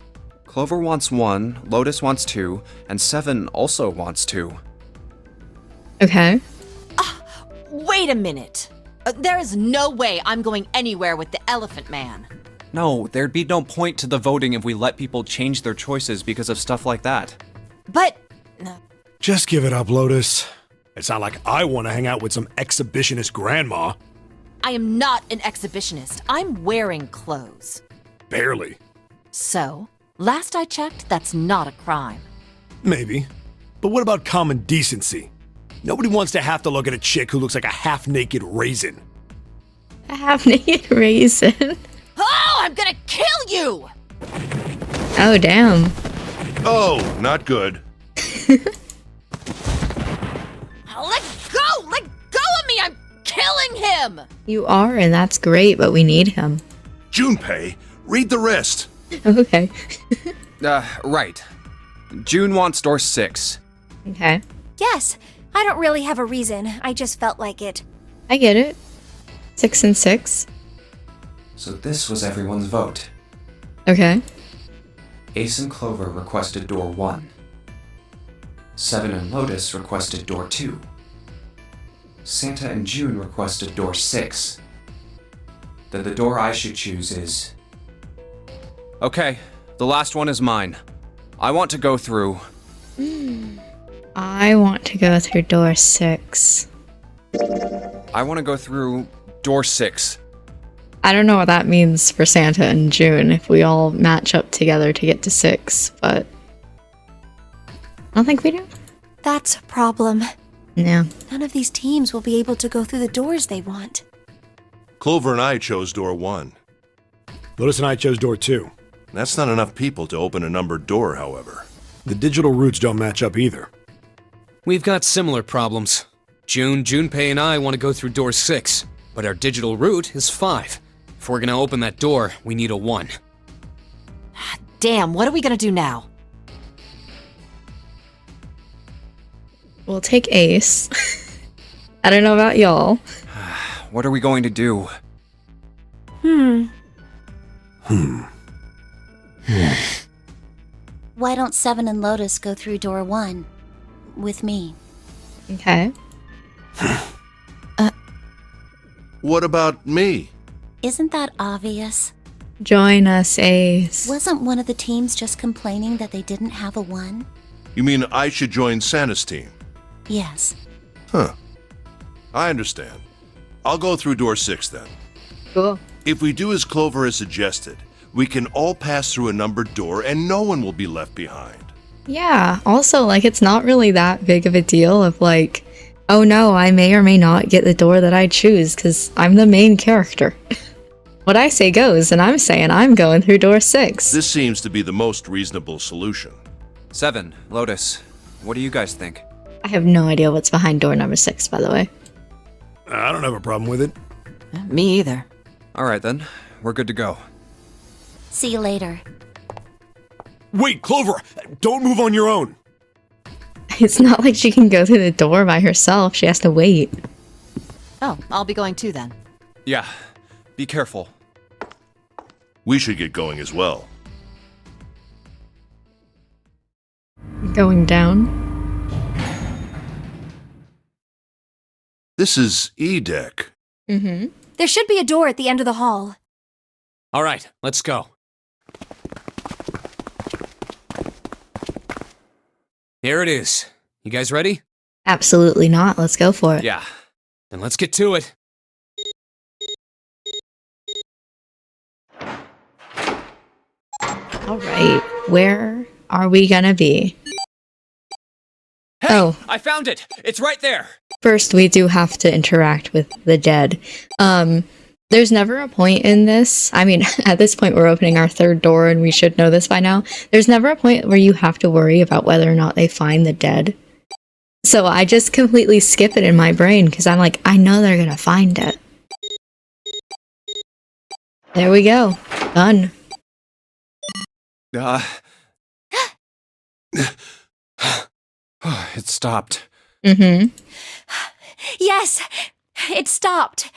Clover wants 1, Lotus wants 2, and 7 also wants 2. Okay. Wait a minute. There is no way I'm going anywhere with the Elephant Man. No, there'd be no point to the voting if we let people change their choices because of stuff like that. But Just give it up, Lotus. It's not like I want to hang out with some exhibitionist grandma. I am not an exhibitionist. I'm wearing clothes. Barely. So, last I checked, that's not a crime. Maybe. But what about common decency? Nobody wants to have to look at a chick who looks like a half-naked raisin. A half-naked raisin. Oh, I'm gonna kill you! Oh, damn. Oh, not good. Let go! Let go of me! I'm killing him! You are, and that's great, but we need him. Junpei, read the rest. Okay. Right. June wants door 6. Okay. Yes, I don't really have a reason. I just felt like it. I get it. 6 and 6. So this was everyone's vote. Okay. Ace and Clover requested door 1. 7 and Lotus requested door 2. Santa and June requested door 6. Then the door I should choose is... Okay, the last one is mine. I want to go through... I want to go through door 6. I want to go through door 6. I don't know what that means for Santa and June if we all match up together to get to 6, but I don't think we do. That's a problem. No. None of these teams will be able to go through the doors they want. Clover and I chose door 1. Lotus and I chose door 2. That's not enough people to open a numbered door, however. The digital routes don't match up either. We've got similar problems. June, Junpei, and I want to go through door 6, but our digital route is 5. If we're gonna open that door, we need a 1. Damn, what are we gonna do now? We'll take Ace. I don't know about y'all. What are we going to do? Why don't 7 and Lotus go through door 1 with me? Okay. What about me? Isn't that obvious? Join us, Ace. Wasn't one of the teams just complaining that they didn't have a 1? You mean I should join Santa's team? Yes. Huh. I understand. I'll go through door 6 then. Cool. If we do as Clover has suggested, we can all pass through a numbered door and no one will be left behind. Yeah, also, like, it's not really that big of a deal of, like, oh no, I may or may not get the door that I choose because I'm the main character. What I say goes, and I'm saying I'm going through door 6. This seems to be the most reasonable solution. 7, Lotus. What do you guys think? I have no idea what's behind door number 6, by the way. I don't have a problem with it. Me either. Alright then, we're good to go. See you later. Wait, Clover! Don't move on your own! It's not like she can go through the door by herself. She has to wait. Oh, I'll be going too then. Yeah, be careful. We should get going as well. Going down. This is E-Deck. Mm-hmm. There should be a door at the end of the hall. All right, let's go. Here it is. You guys ready? Absolutely not. Let's go for it. Yeah. Then let's get to it. Alright, where are we gonna be? Hey, Oh. I found it! It's right there! First, we do have to interact with the dead. There's never a point in this. I mean, at this point, we're opening our third door, and we should know this by now. There's never a point where you have to worry about whether or not they find the dead. So I just completely skip it in my brain, because I'm like, I know they're gonna find it. There we go. Done. It stopped. Mm-hmm. Yes, it stopped.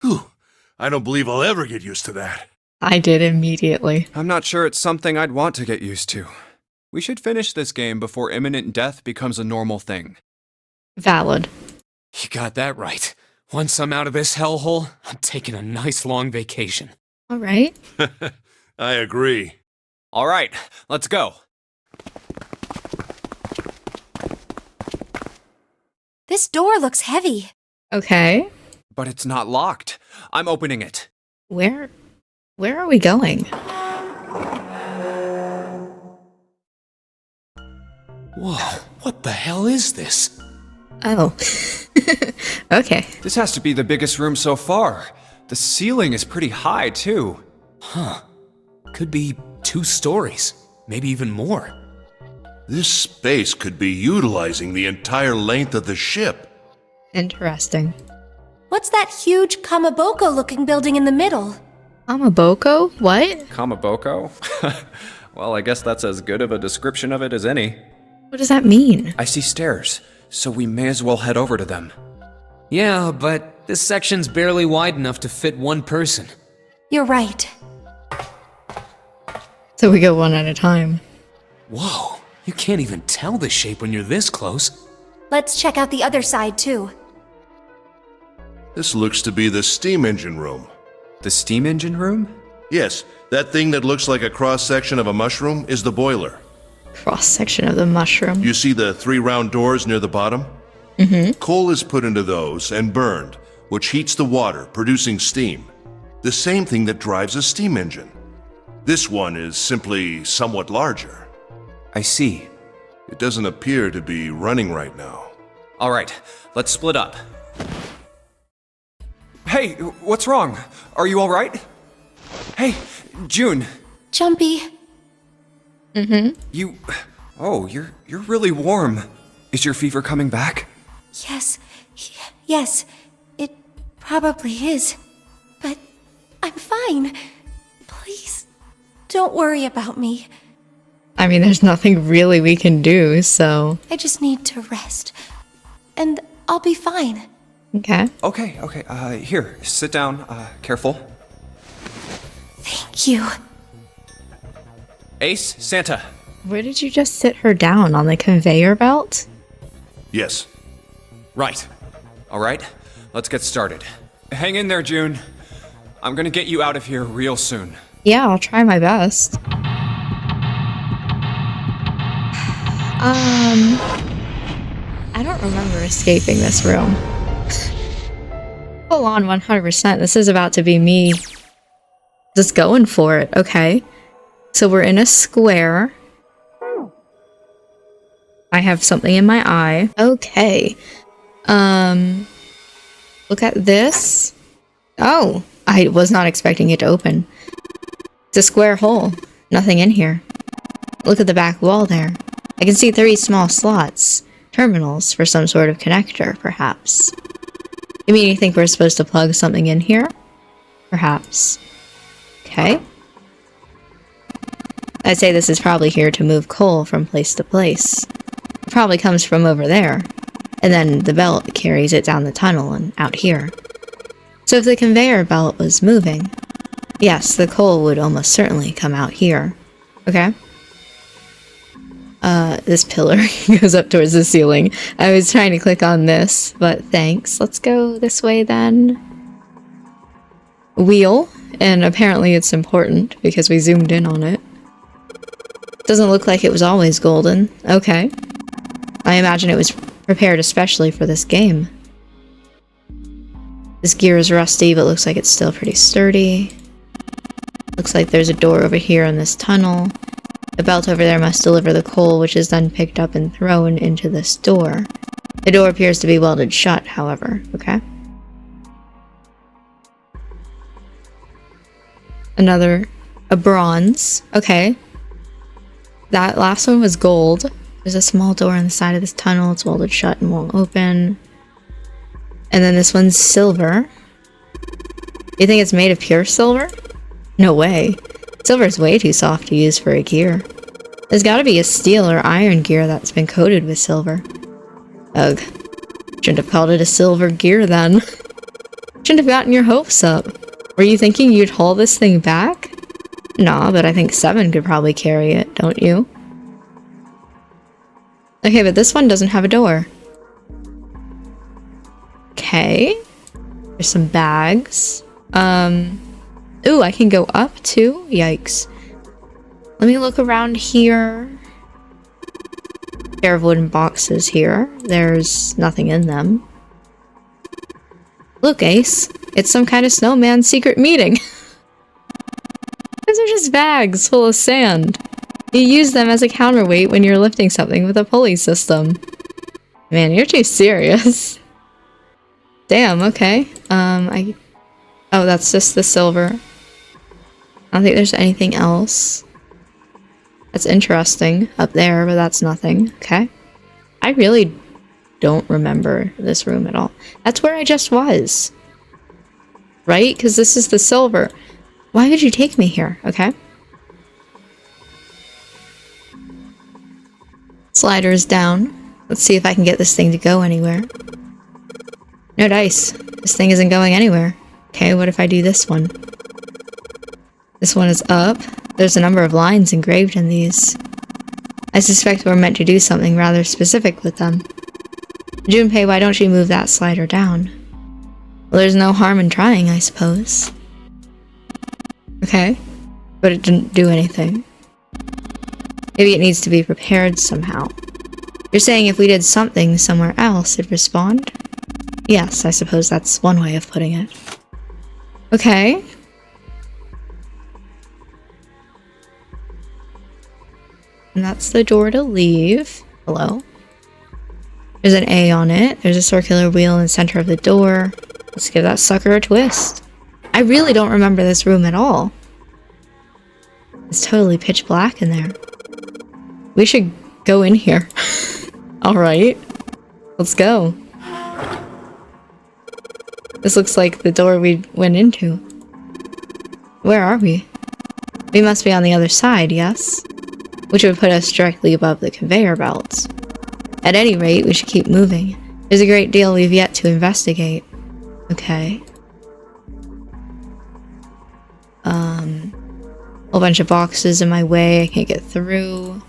Whew. I don't believe I'll ever get used to that. I did immediately. I'm not sure it's something I'd want to get used to. We should finish this game before imminent death becomes a normal thing. Valid. You got that right. Once I'm out of this hellhole, I'm taking a nice long vacation. Alright. I agree. All right, let's go. This door looks heavy. Okay. But it's not locked. I'm opening it. Where are we going? Whoa, what the hell is this? Oh. Okay. This has to be the biggest room so far. The ceiling is pretty high, too. Huh. Could be 2 stories, maybe even more. This space could be utilizing the entire length of the ship. Interesting. What's that huge Kamaboko-looking building in the middle? Amaboko? What? Kamaboko? Well, I guess that's as good of a description of it as any. What does that mean? I see stairs, so we may as well head over to them. Yeah, but this section's barely wide enough to fit 1 person. You're right. So we go one at a time. Whoa, you can't even tell the shape when you're this close. Let's check out the other side, too. This looks to be the steam engine room. The steam engine room? Yes, that thing that looks like a cross-section of a mushroom is the boiler. Cross-section of the mushroom. You see the 3 round doors near the bottom? Mm-hmm. Coal is put into those and burned, which heats the water, producing steam. The same thing that drives a steam engine. This one is simply somewhat larger. I see. It doesn't appear to be running right now. All right, let's split up. Hey, what's wrong? Are you all right? Hey, June. Jumpy. You... Oh, you're really warm. Is your fever coming back? Yes, it probably is. But I'm fine. Please, don't worry about me. I mean, there's nothing really we can do, so... I just need to rest. And I'll be fine. Okay. Okay. Here, sit down. Careful. Thank you. Ace, Santa. Where did you just sit her down? On the conveyor belt? Yes. Right. All right, let's get started. Hang in there, June. I'm gonna get you out of here real soon. Yeah, I'll try my best. I don't remember escaping this room. Full on 100%. This is about to be me just going for it. Okay. So we're in a square. I have something in my eye. Okay. Look at this. Oh, I was not expecting it to open. It's a square hole. Nothing in here. Look at the back wall there. I can see 3 small slots. Terminals for some sort of connector, perhaps. You mean you think we're supposed to plug something in here? Perhaps. Okay. I'd say this is probably here to move coal from place to place. It probably comes from over there. And then the belt carries it down the tunnel and out here. So if the conveyor belt was moving, yes, the coal would almost certainly come out here. Okay? This pillar goes up towards the ceiling. I was trying to click on this, but thanks. Let's go this way then. Wheel, and apparently it's important because we zoomed in on it. Doesn't look like it was always golden. Okay. I imagine it was prepared especially for this game. This gear is rusty, but looks like it's still pretty sturdy. Looks like there's a door over here in this tunnel. The belt over there must deliver the coal, which is then picked up and thrown into this door. The door appears to be welded shut, however. Okay. A bronze. Okay. That last one was gold. There's a small door on the side of this tunnel. It's welded shut and won't open. And then this one's silver. You think it's made of pure silver? No way. Silver is way too soft to use for a gear. There's gotta be a steel or iron gear that's been coated with silver. Ugh. Shouldn't have called it a silver gear then. Shouldn't have gotten your hopes up. Were you thinking you'd haul this thing back? Nah, but I think 7 could probably carry it, don't you? Okay, but this one doesn't have a door. Okay. There's some bags. Ooh, I can go up too? Yikes. Let me look around here. Pair of wooden boxes here. There's nothing in them. Look, Ace. It's some kind of snowman secret meeting. Those are just bags full of sand. You use them as a counterweight when you're lifting something with a pulley system. Man, you're too serious. Damn, okay. Oh, that's just the silver. I don't think there's anything else. That's interesting up there, but that's nothing. Okay. I really don't remember this room at all. That's where I just was. Right? Because this is the silver. Why would you take me here? Okay. Sliders down. Let's see if I can get this thing to go anywhere. No dice. This thing isn't going anywhere. Okay, what if I do this one? This one is up. There's a number of lines engraved in these. I suspect we're meant to do something rather specific with them. Junpei, why don't you move that slider down? Well, there's no harm in trying, I suppose. Okay, but it didn't do anything. Maybe it needs to be prepared somehow. You're saying if we did something somewhere else, it'd respond? Yes, I suppose that's one way of putting it. Okay. And that's the door to leave. Hello. There's an A on it. There's a circular wheel in the center of the door. Let's give that sucker a twist. I really don't remember this room at all. It's totally pitch black in there. We should go in here. Alright. Let's go. This looks like the door we went into. Where are we? We must be on the other side, yes? Which would put us directly above the conveyor belts. At any rate, we should keep moving. There's a great deal we've yet to investigate. Okay. Whole bunch of boxes in my way, I can't get through.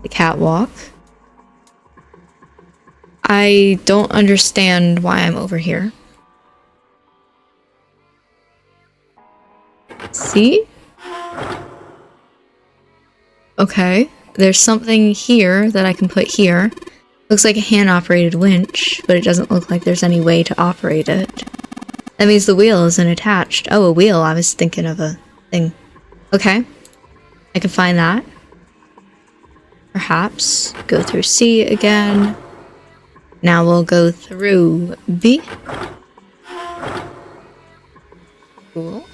The catwalk. I don't understand why I'm over here. See? Okay. There's something here that I can put here. Looks like a hand-operated winch, but it doesn't look like there's any way to operate it. That means the wheel isn't attached. Oh, a wheel. I was thinking of a thing. Okay. I can find that. Perhaps. Go through C again. Now we'll go through B. Cool.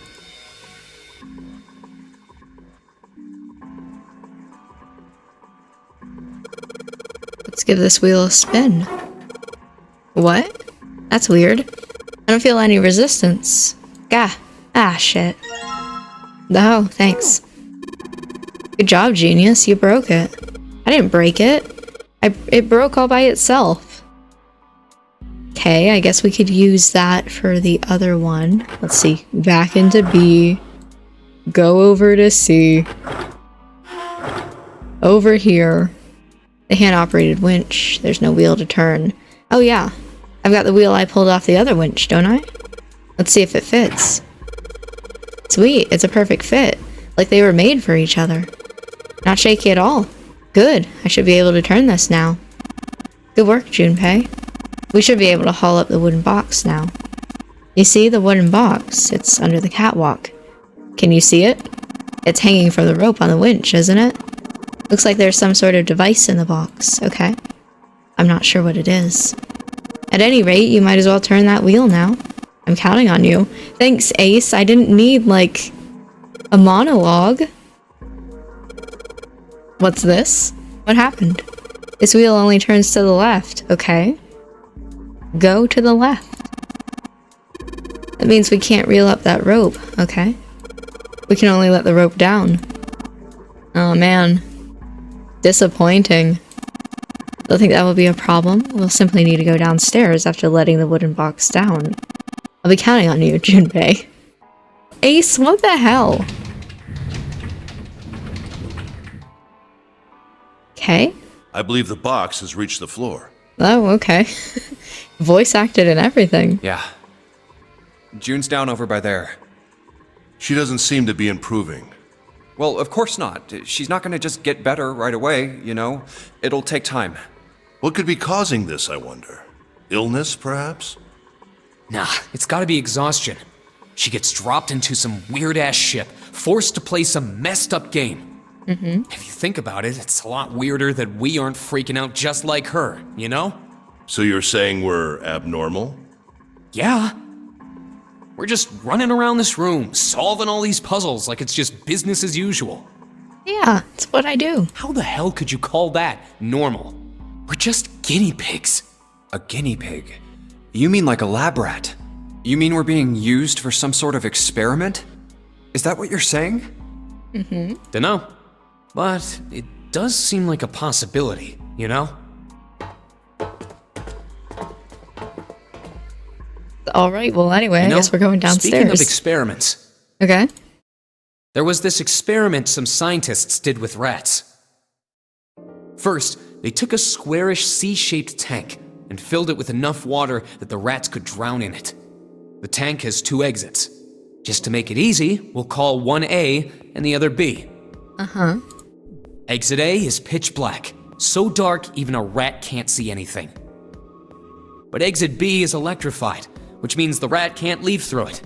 Let's give this wheel a spin. What? That's weird. I don't feel any resistance. Gah. Ah, shit. Oh, thanks. Good job, genius. You broke it. I didn't break it. It broke all by itself. Okay, I guess we could use that for the other one. Let's see. Back into B. Go over to C. Over here. The hand-operated winch. There's no wheel to turn. Oh yeah. I've got the wheel I pulled off the other winch, don't I? Let's see if it fits. Sweet. It's a perfect fit. Like they were made for each other. Not shaky at all. Good. I should be able to turn this now. Good work, Junpei. We should be able to haul up the wooden box now. You see the wooden box? It's under the catwalk. Can you see it? It's hanging from the rope on the winch, isn't it? Looks like there's some sort of device in the box, okay? I'm not sure what it is. At any rate, you might as well turn that wheel now. I'm counting on you. Thanks, Ace. I didn't need, like, a monologue. What's this? What happened? This wheel only turns to the left, okay? Go to the left. That means we can't reel up that rope, okay? We can only let the rope down. Oh man. Disappointing. Don't think that will be a problem. We'll simply need to go downstairs after letting the wooden box down. I'll be counting on you, Junpei. Ace, what the hell? Okay. I believe the box has reached the floor. Oh, okay. Voice acted and everything. Yeah. June's down over by there. She doesn't seem to be improving. Well, of course not. She's not gonna just get better right away, you know? It'll take time. What could be causing this, I wonder? Illness, perhaps? Nah, it's gotta be exhaustion. She gets dropped into some weird-ass ship, forced to play some messed-up game. If you think about it, it's a lot weirder that we aren't freaking out just like her, you know? So you're saying we're abnormal? Yeah. We're just running around this room, solving all these puzzles like it's just business as usual. Yeah, it's what I do. How the hell could you call that normal? We're just guinea pigs. A guinea pig? You mean like a lab rat? You mean we're being used for some sort of experiment? Is that what you're saying? Dunno. But it does seem like a possibility, you know? Alright, well anyway, I guess we're going Speaking of downstairs. experiments, Okay. there was this experiment some scientists did with rats. First, they took a squarish C-shaped tank and filled it with enough water that the rats could drown in it. The tank has 2 exits. Just to make it easy, we'll call one A and the other B. Exit A is pitch black, so dark even a rat can't see anything. But exit B is electrified, which means the rat can't leave through it.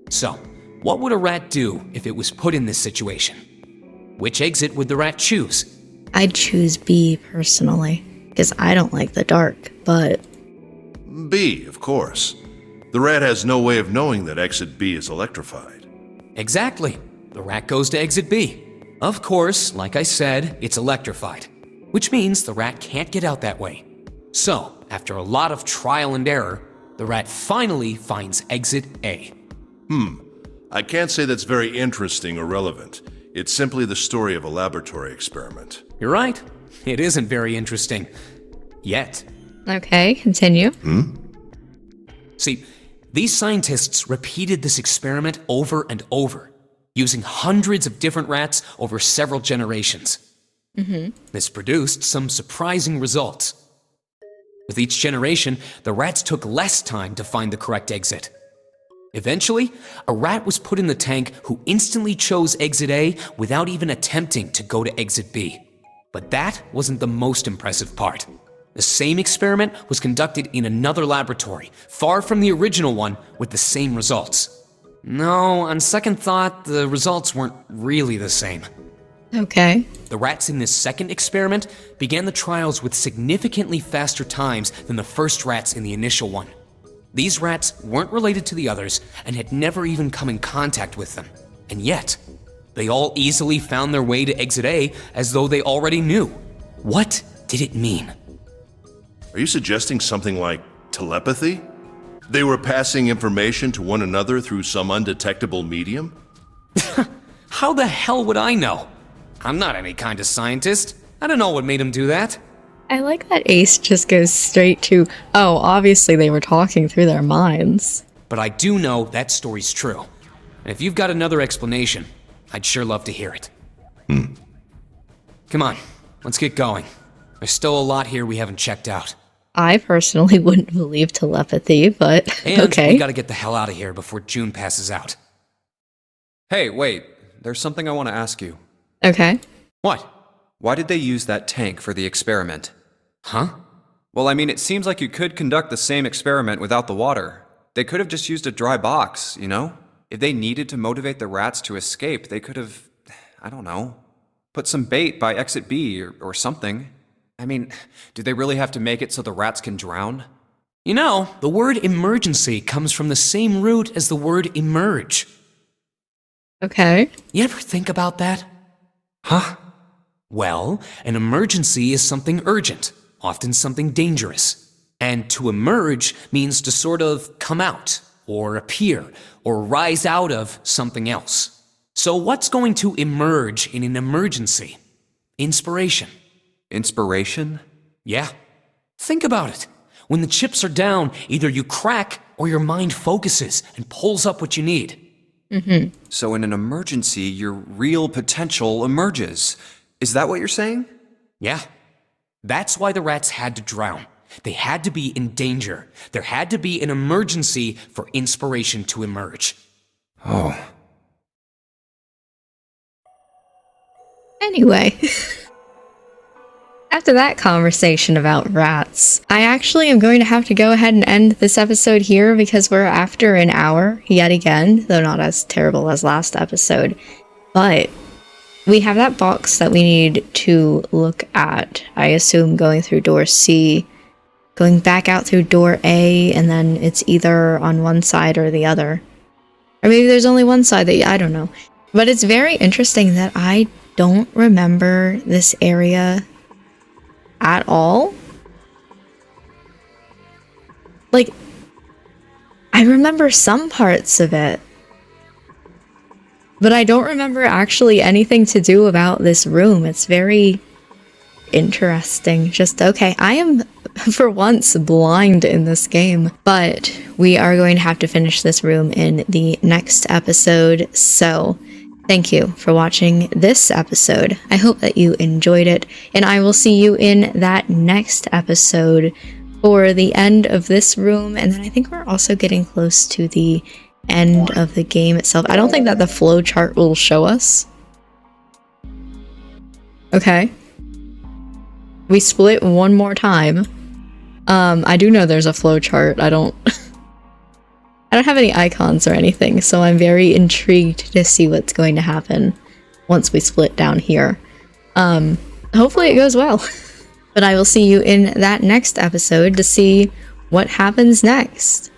So, what would a rat do if it was put in this situation? Which exit would the rat choose? I'd choose B personally, because I don't like the dark, but B, of course. The rat has no way of knowing that exit B is electrified. Exactly. The rat goes to exit B. Of course, like I said, it's electrified, which means the rat can't get out that way. So, after a lot of trial and error, the rat finally finds exit A. I can't say that's very interesting or relevant. It's simply the story of a laboratory experiment. You're right. It isn't very interesting. Yet. okay, continue. See, these scientists repeated this experiment over and over, using hundreds of different rats over several generations. This produced some surprising results. With each generation, the rats took less time to find the correct exit. Eventually, a rat was put in the tank who instantly chose exit A without even attempting to go to exit B. But that wasn't the most impressive part. The same experiment was conducted in another laboratory, far from the original one, with the same results. No, on second thought, the results weren't really the same. Okay. The rats in this second experiment began the trials with significantly faster times than the first rats in the initial one. These rats weren't related to the others and had never even come in contact with them. And yet, they all easily found their way to exit A as though they already knew. What did it mean? Are you suggesting something like telepathy? They were passing information to one another through some undetectable medium? How the hell would I know? I'm not any kind of scientist. I don't know what made him do that. I like that Ace just goes straight to, oh, obviously they were talking through their minds. But I do know that story's true. And if you've got another explanation, I'd sure love to hear it. Come on, let's get going. There's still a lot here we haven't checked out. I personally wouldn't believe telepathy, but And okay. we gotta get the hell out of here before June passes out. Hey, wait. There's something I want to ask you. Okay. What? Why did they use that tank for the experiment? Huh? Well, I mean, it seems like you could conduct the same experiment without the water. They could have just used a dry box, you know? If they needed to motivate the rats to escape, they could have, I don't know, put some bait by exit B or something. I mean, do they really have to make it so the rats can drown? You know, the word emergency comes from the same root as the word emerge. Okay. You ever think about that? Huh? Well, an emergency is something urgent, often something dangerous. And to emerge means to sort of come out, or appear, or rise out of something else. So what's going to emerge in an emergency? Inspiration. Inspiration? Yeah. Think about it. When the chips are down, either you crack or your mind focuses and pulls up what you need. So in an emergency, your real potential emerges. Is that what you're saying? Yeah. That's why the rats had to drown. They had to be in danger. There had to be an emergency for inspiration to emerge. Oh. Anyway. After that conversation about rats, I actually am going to have to go ahead and end this episode here because we're after an hour yet again, though not as terrible as last episode. But we have that box that we need to look at. I assume going through door C, going back out through door A, and then it's either on one side or the other. Or maybe there's only one side I don't know. But it's very interesting that I don't remember this area at all. Like, I remember some parts of it, but I don't remember actually anything to do about this room. It's very interesting. Just, okay, I am for once blind in this game, but we are going to have to finish this room in the next episode. So thank you for watching this episode. I hope that you enjoyed it, and I will see you in that next episode for the end of this room, and then I think we're also getting close to the end of the game itself. I don't think that the flow chart will show us. Okay. We split one more time. I do know there's a flow chart. I don't have any icons or anything, so I'm very intrigued to see what's going to happen once we split down here. Hopefully it goes well. But I will see you in that next episode to see what happens next.